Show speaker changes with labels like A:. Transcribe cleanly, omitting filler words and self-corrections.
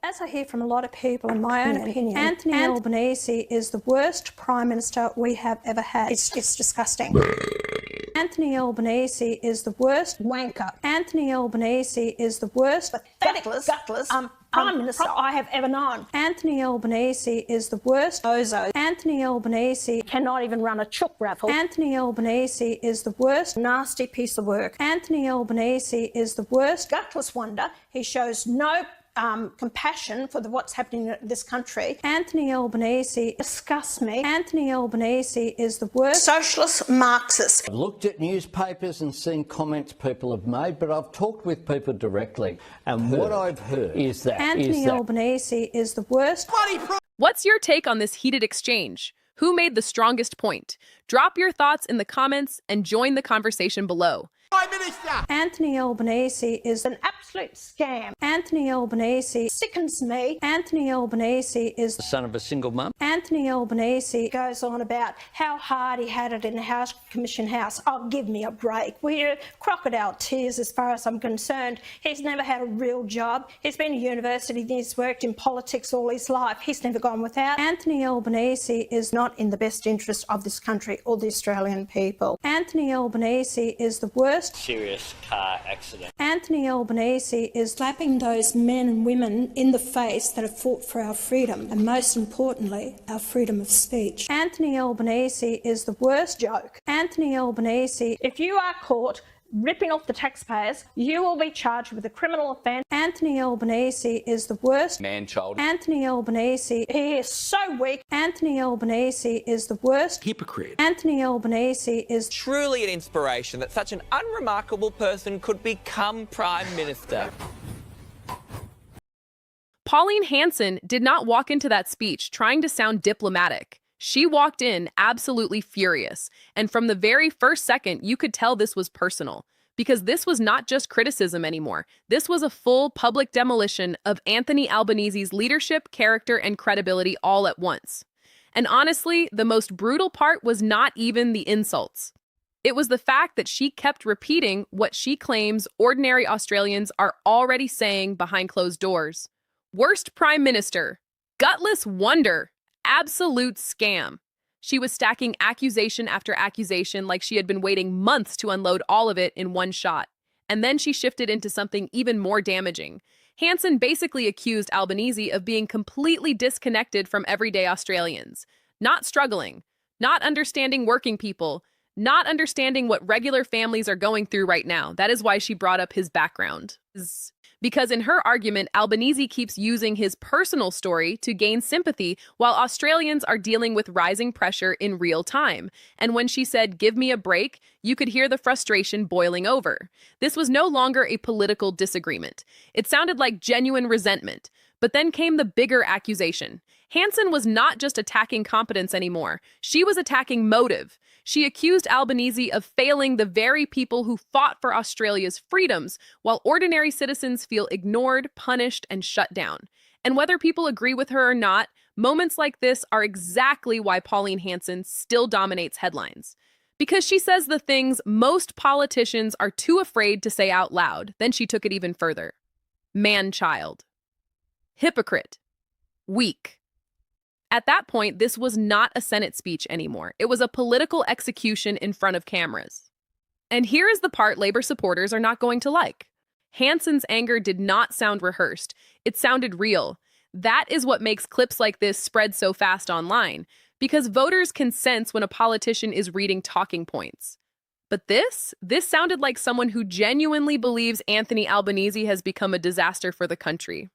A: As I hear from a lot of people, in my own opinion, Anthony Albanese is the worst Prime Minister we have ever had. It's disgusting. Anthony Albanese is the worst wanker. Anthony Albanese is the worst pathetic, gutless Prime Minister I have ever known. Anthony Albanese is the worst bozo. Anthony Albanese cannot even run a chook raffle. Anthony Albanese is the worst nasty piece of work. Anthony Albanese is the worst gutless wonder. He shows no compassion for what's happening in this country. Anthony Albanese disgusts me. Anthony Albanese is the worst socialist Marxist.
B: I've looked at newspapers and seen comments people have made, but I've talked with people directly, and what I've heard is that
A: Anthony Albanese is the worst.
C: What's your take on this heated exchange? Who made the strongest point? Drop your thoughts in the comments and join the conversation below.
D: Prime Minister!
A: Anthony Albanese is an absolute scam. Anthony Albanese sickens me. Anthony Albanese is
B: the son of a single mum.
A: Anthony Albanese goes on about how hard he had it in the House Commission House. Oh, give me a break. We're crocodile tears as far as I'm concerned. He's never had a real job. He's been to university, he's worked in politics all his life. He's never gone without. Anthony Albanese is not in the best interest of this country or the Australian people. Anthony Albanese is the worst
B: Serious car accident.
A: Anthony Albanese is slapping those men and women in the face that have fought for our freedom, and most importantly, our freedom of speech. Anthony Albanese is the worst joke. Anthony Albanese, if you are caught ripping off the taxpayers, you will be charged with a criminal offence. Anthony Albanese is the worst
D: Man-child.
A: Anthony Albanese, he is so weak. Anthony Albanese is the worst
D: Hypocrite.
A: Anthony Albanese is
E: truly an inspiration that such an unremarkable person could become Prime Minister.
C: Pauline Hanson did not walk into that speech trying to sound diplomatic. She walked in absolutely furious, and from the very first second, you could tell this was personal, because this was not just criticism anymore. This was a full public demolition of Anthony Albanese's leadership, character, and credibility all at once. And honestly, the most brutal part was not even the insults. It was the fact that she kept repeating what she claims ordinary Australians are already saying behind closed doors. Worst Prime Minister, gutless wonder, absolute scam. She was stacking accusation after accusation like she had been waiting months to unload all of it in one shot. And then she shifted into something even more damaging. Hanson basically accused Albanese of being completely disconnected from everyday Australians, not struggling, not understanding working people, not understanding what regular families are going through right now. That is why she brought up his background. Because in her argument, Albanese keeps using his personal story to gain sympathy while Australians are dealing with rising pressure in real time. And when she said, "Give me a break," you could hear the frustration boiling over. This was no longer a political disagreement. It sounded like genuine resentment. But then came the bigger accusation. Hanson was not just attacking competence anymore. She was attacking motive. She accused Albanese of failing the very people who fought for Australia's freedoms, while ordinary citizens feel ignored, punished, and shut down. And whether people agree with her or not, moments like this are exactly why Pauline Hanson still dominates headlines. Because she says the things most politicians are too afraid to say out loud. Then she took it even further. Man-child. Hypocrite. Weak. At that point, this was not a Senate speech anymore. It was a political execution in front of cameras. And here is the part Labour supporters are not going to like. Hanson's anger did not sound rehearsed. It sounded real. That is what makes clips like this spread so fast online, because voters can sense when a politician is reading talking points. But this sounded like someone who genuinely believes Anthony Albanese has become a disaster for the country.